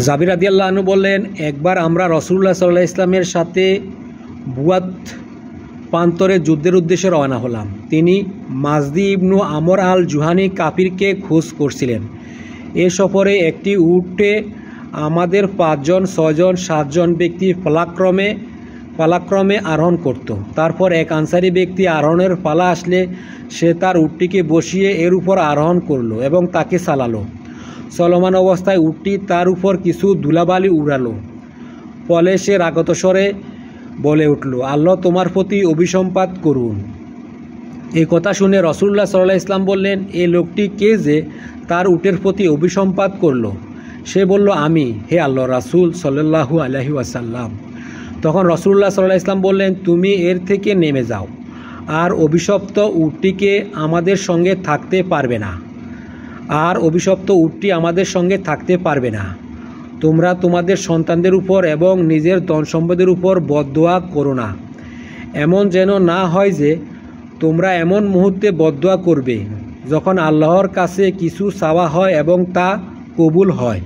জাবির রাদিয়াল্লাহু আনহু বললেন, একবার আমরা রাসূলুল্লাহ সাল্লাল্লাহু আলাইহি ইসলামের সাথে বুয়াত প্রান্তরে যুদ্ধের উদ্দেশ্যে রওনা হলাম। তিনি মাজদি ইবনু আমর আল জুহানি কাফিরকে খোঁজ করছিলেন। এ সফরে একটি উটে আমাদের 5 জন 6 জন 7 জন ব্যক্তি পালাক্রমে আরোহণ করত। তারপর এক আনসারি ব্যক্তি আরোহণের পালা আসলে সে তার উটটিকে বসিয়ে এর উপর আরোহণ করলো এবং তাকে চালালো। চলমান অবস্থায় উটটি তার উপর কিছু ধুলাবালি উড়ালো। ফলে সে রাগত স্বরে বলে উঠল, আল্লাহ তোমার প্রতি অভিসম্পাত করুন। এই কথা শুনে রাসূলুল্লাহ সাল্লাল্লাহু আলাইহি ইসলাম বললেন, এই লোকটি কে যে তার উটের প্রতি অভিসম্পাত করলো? সে বলল, আমি, হে আল্লাহর রাসূল সাল্লাল্লাহু আলাইহি ওয়াসাল্লাম। তখন রাসূলুল্লাহ সাল্লাল্লাহু আলাইহি ইসলাম বললেন, তুমি এর থেকে নেমে যাও, আর অভিশপ্ত উটটিকে আমাদের সঙ্গে থাকতে পারবে না। তোমরা তোমাদের সন্তানদের উপর এবং নিজের ধন সম্পদের উপর বদদোয়া করো না। এমন যেন না হয় যে তোমরা এমন মুহূর্তে বদদোয়া করবে যখন আল্লাহর কাছে কিছু চাওয়া হয় এবং তা কবুল হয়।